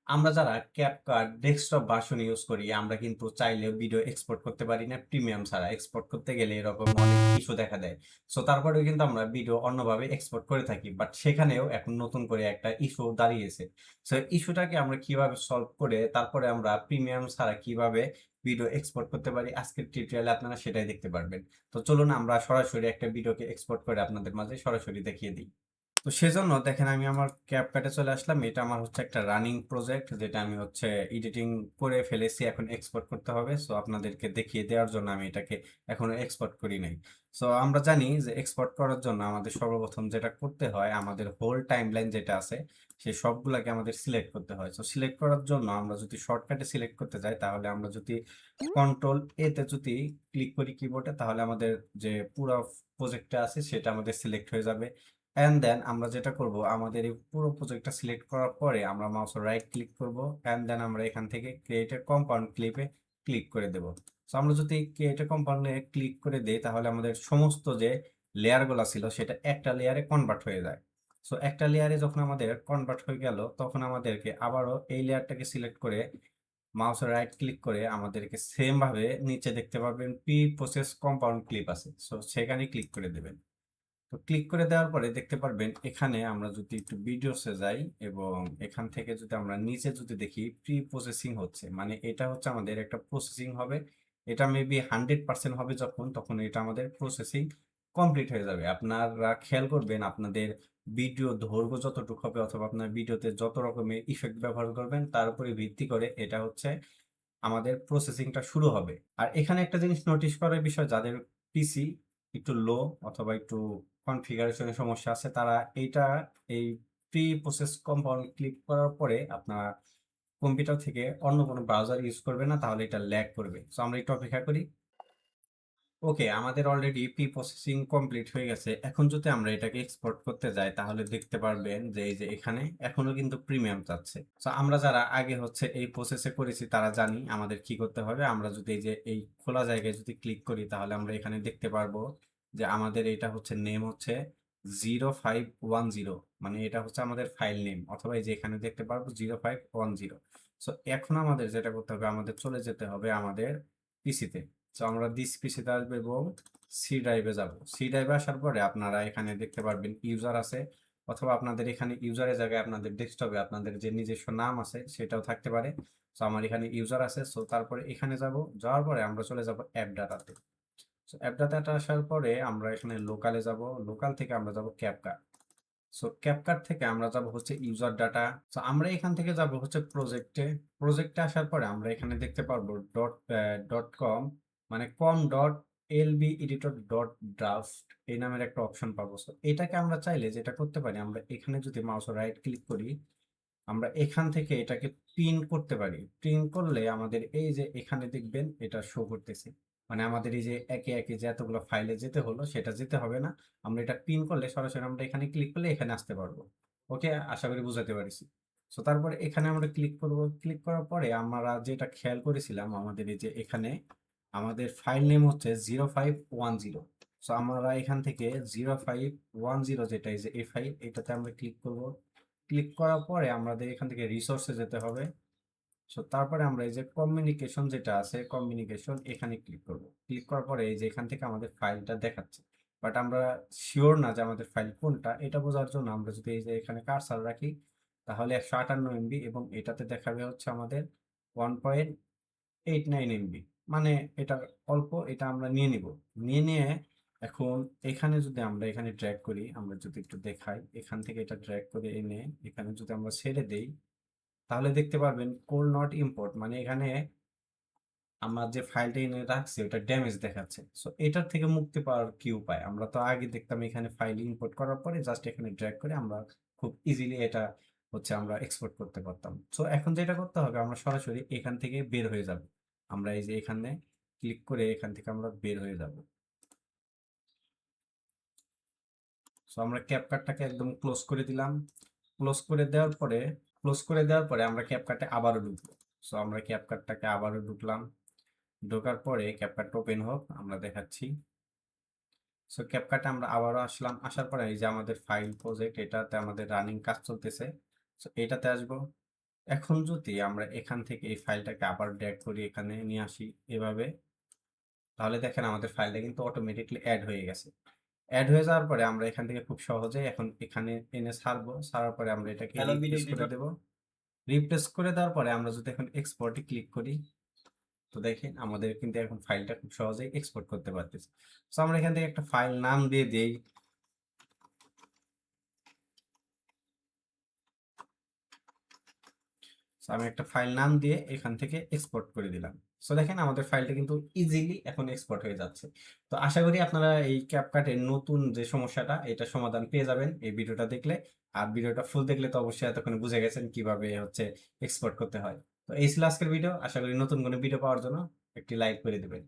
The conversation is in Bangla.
আমরা যারা ক্যাপকাট ডেস্কটপ ভার্সন ইউজ করি আমরা কিন্তু চাইলেও ভিডিও এক্সপোর্ট করতে পারি না প্রিমিয়াম ছাড়া। এক্সপোর্ট করতে গেলে এরকম অনেক ইস্যু দেখা দেয়। সো তারপরেও কিন্তু আমরা ভিডিও অন্যভাবে এক্সপোর্ট করে থাকি, বাট সেখানেও এখন নতুন করে একটা ইস্যু দাঁড়িয়েছে। সো ইস্যুটাকে আমরা কিভাবে সলভ করে তারপরে আমরা প্রিমিয়াম ছাড়া কিভাবে ভিডিও এক্সপোর্ট করতে পারি আজকের টিউটোরিয়ালে আপনারা সেটাই দেখতে পারবেন। তো চলুন আমরা সরাসরি একটা ভিডিওকে এক্সপোর্ট করে আপনাদের মাঝে সরাসরি দেখিয়ে দিই। তো সেজন্য দেখেন আমি আমার ক্যাপকাটে চলে আসলাম। এটা আমার হচ্ছে একটা রানিং প্রজেক্ট যেটা আমি হচ্ছে এডিটিং করে ফেলেছি, এখন এক্সপোর্ট করতে হবে। সো আপনাদেরকে দেখিয়ে দেওয়ার জন্য আমি এটাকে এখনো এক্সপোর্ট করি নাই। সো আমরা জানি যে এক্সপোর্ট করার জন্য আমাদের সর্বপ্রথম যেটা করতে হয়, আমাদের হোল টাইমলাইন যেটা আছে সেই সবগুলাকে আমাদের সিলেক্ট করতে হয়। সো সিলেক্ট করার জন্য আমরা যদি শর্টকাটে সিলেক্ট করতে যাই, তাহলে আমরা যদি কন্ট্রোল এ তে যদি ক্লিক করি কিবোর্ডে, তাহলে আমাদের যে পুরো প্রজেক্টটা আছে সেটা আমাদের সিলেক্ট হয়ে যাবে। অ্যান্ড দেন আমরা যেটা করব, আমাদের এই পুরো প্রজেক্টটা সিলেক্ট করার পরে আমরা মাউসের রাইট ক্লিক করব। অ্যান্ড দেন আমরা এখান থেকে ক্রিয়েট এ কম্পাউন্ড ক্লিপে ক্লিক করে দেব। সো আমরা যদি ক্রিয়েট এ কম্পাউন্ডে ক্লিক করে দেই, তাহলে আমাদের সমস্ত যে লেয়ারগুলো ছিল সেটা একটা লেয়ারে কনভার্ট হয়ে যায়। সো একটা লেয়ারে যখন আমাদের কনভার্ট হয়ে গেল, তখন আমাদেরকে আবারও এই লেয়ারটাকে সিলেক্ট করে মাউসের রাইট ক্লিক করে আমাদেরকে সেম ভাবে নিচে দেখতে পাবেন প্রি প্রসেস কম্পাউন্ড ক্লিপ আছে, সো সেখানে ক্লিক করে দেবেন। তো ক্লিক করে দেওয়ার পরে দেখতে পারবেন এখানে আমরা যদি একটু ভিডিওসে যাই এবং এখান থেকে যদি আমরা নিচে যদি দেখি প্রি প্রসেসিং হচ্ছে, মানে এটা হচ্ছে আমাদের একটা প্রসেসিং হবে। এটা মেবি 100% হবে যখন, তখন এটা আমাদের প্রসেসিং কমপ্লিট হয়ে যাবে। আপনারা খেয়াল করবেন আপনাদের ভিডিও দৈর্ঘ্য যতটুকু হবে অথবা আপনার ভিডিওতে যত রকমের ইফেক্ট ব্যবহার করবেন তার উপরে ভিত্তি করে এটা হচ্ছে আমাদের প্রসেসিংটা শুরু হবে। আর এখানে একটা জিনিস নোটিশ করার বিষয়, যাদের পিসি একটু লো অথবা একটু কনফিগারেশনের সমস্যা আছে, তারা এই প্রি প্রসেস কম্পাউন্ড ক্লিক করার পরে আপনার কম্পিউটার থেকে অন্য কোনো ব্রাউজার ইউজ করবে না, তাহলে এটা ল্যাগ করবে। সো আমরা একটু অপেক্ষা করি। ওকে, আমাদের অলরেডি প্রি প্রসেসিং কমপ্লিট হয়ে গেছে। এখন যদি আমরা এটাকে এক্সপোর্ট করতে যাই, তাহলে দেখতে পারবেন যে এই যে এখানে এখনো কিন্তু প্রিমিয়াম চাচ্ছে। তো আমরা যারা আগে হচ্ছে এই প্রসেসে করেছি তারা জানি আমাদের কি করতে হবে। আমরা যদি এই যে এই খোলা জায়গায় যদি ক্লিক করি, তাহলে আমরা এখানে দেখতে পারবো যে আমাদের এটা হচ্ছে নেম হচ্ছে 0510, মানে এটা হচ্ছে আমাদের ফাইল নেম, অথবা এই যে এখানে দেখতে পারবো 0510। সো এখন আমাদের যেটা করতে হবে, আমাদের চলে যেতে হবে আমাদের পিসিতে। তো আমরা দিস পিসিতে আসবো এবং সি ড্রাইভে যাব। সি ড্রাইভে আসার পরে আপনারা এখানে দেখতে পারবেন ইউজার আছে, অথবা আপনাদের এখানে ইউজারের জায়গায় আপনাদের ডেস্কটপে আপনাদের যে নিজস্ব নাম আছে সেটাও থাকতে পারে। তো আমার এখানে ইউজার আছে। সো তারপরে এখানে যাব, যাওয়ার পরে আমরা চলে যাব অ্যাপ ডাটাতে। সো অ্যাপ ডাটাতে আসার পরে আমরা এখানে লোকালে যাব, লোকাল থেকে আমরা যাব ক্যাপকাট। সো ক্যাপকাট থেকে আমরা যাব হচ্ছে ইউজার ডাটা। সো আমরা এখান থেকে যাব হচ্ছে প্রজেক্টে। প্রজেক্টে আসার পরে আমরা এখানে দেখতে পারবো ডট ডট কম, মানে com dot LB editor dot draft এই নামের একটা অপশন পাবো। সো এটাকে আমরা চাইলে যেটা করতে পারি, আমরা এখানে যদি মাউস রাইট ক্লিক করি, আমরা এখান থেকে এটাকে পিন করতে পারি। পিন করলে আমাদের এই যে এখানে দেখবেন এটা শো করতেছে, মানে আমাদের এই যে একে একে যে এতগুলো ফাইলে যেতে হলো সেটা যেতে হবে না। আমরা এটা পিন করলে সরাসরি আমরা এখানে ক্লিক করলে এখানে আসতে পারবো। ওকে, আশা করি বুঝাতে পারছি। সো তারপরে এখানে আমরা ক্লিক করব। ক্লিক করার পরে আমরা যেটা খেয়াল করেছিলাম, আমাদের এই যে এখানে আমাদের ফাইল নেম হচ্ছে 0510। সো আমরা এখান থেকে 0510 যেটা এই যে এই ফাইল, এটাতে আমরা ক্লিক করব। ক্লিক করার পরে আমাদের এখান থেকে রিসোর্সে যেতে হবে। সো তারপরে আমরা এই যে কমিউনিকেশন যেটা আছে, কমিউনিকেশন এখানে ক্লিক করব। ক্লিক করার পরে এই যে এখান থেকে আমাদের ফাইলটা দেখাচ্ছে, বাট আমরা শিওর না যে আমাদের ফাইল কোনটা। এটা বোঝার জন্য আমরা যদি এই যে এখানে কার্সার রাখি, তাহলে 158 MB এবং এটাতে দেখাবে হচ্ছে আমাদের 1.89 MB, মানে এটা অল্প। এটা আমরা নিয়ে নিব। নিয়ে এখন এখানে যদি আমরা এখানে ড্র্যাগ করি, আমরা যদি একটু দেখাই, এখান থেকে এটা ড্র্যাগ করে এনে এখানে যদি আমরা ছেড়ে দেই, তাহলে দেখতে পারবেন কোল নট ইম্পোর্ট, মানে এখানে আমার যে ফাইলটা এনে রাখছি ওটা ড্যামেজ দেখাচ্ছে। সো এটার থেকে মুক্তি পাওয়ার কি উপায়? আমরা তো আগে দেখতাম এখানে ফাইল ইম্পোর্ট করার পরে জাস্ট এখানে ড্র্যাগ করে আমরা খুব ইজিলি এটা হচ্ছে আমরা এক্সপোর্ট করতে পারতাম। সো এখন যেটা করতে হবে, আমরা সরাসরি এখান থেকে বের হয়ে যাব। আমরা এই যে এখানে ক্লিক করে এখান থেকে আমরা বের হয়ে যাব। সো আমরা ক্যাপকাটটাকে একদম ক্লোজ করে দিলাম। ক্লোজ করে দেওয়ার পরে ক্লোজ করে দেওয়ার পরে আমরা ক্যাপকাটে আবারও ঢুকবো। সো আমরা ক্যাপকাটটাকে আবারও ঢুকলাম। ঢোকার পরে ক্যাপকাটটা ওপেন হোক, আমরা দেখাচ্ছি। সো ক্যাপকাটে আমরা আবারও আসলাম। আসার পরে এই যে আমাদের ফাইল প্রজেক্ট, এটাতে আমাদের রানিং কাজ চলতেছে। সো এটাতে আসবো। এখন যদি আমরা এখান থেকে এই ফাইলটাকে আবার ড্র্যাগ করি এখানে নিয়ে আসি এভাবে, তাহলে দেখেন আমাদের ফাইলটা কিন্তু অটোমেটিকলি অ্যাড হয়ে গেছে। অ্যাড হয়ে যাওয়ার পরে আমরা এখান থেকে খুব সহজেই এখন এখানে এনে ছাড়বো। ছাড়ার পরে আমরা এটাকে হ্যালো ভিডিও রিপ্লেস করে দেব। রিপ্লেস করে দেওয়ার পরে আমরা যদি এখন এক্সপোর্টে ক্লিক করি, তো দেখেন আমাদের কিন্তু এখন ফাইলটা খুব সহজেই এক্সপোর্ট করতে পারতেছি। সো আমরা এখান থেকে একটা ফাইল নাম দিয়ে দেই। সো আমি একটা ফাইল নাম দিয়ে এখান থেকে এক্সপোর্ট করে দিলাম। সো দেখেন আমাদের ফাইলটা কিন্তু ইজিলি এখন এক্সপোর্ট হয়ে যাচ্ছে। তো আশা করি আপনারা এই ক্যাপকাটের নতুন যে সমস্যাটা এটা সমাধান পেয়ে যাবেন এই ভিডিওটা দেখলে। আর ভিডিওটা ফুল দেখলে তো অবশ্যই এতক্ষণ বুঝে গেছেন কিভাবে হচ্ছে এক্সপোর্ট করতে হয়। তো এই ছিল আজকের ভিডিও। আশা করি নতুন কোনো ভিডিও পাওয়ার জন্য একটি লাইক করে দেবেন।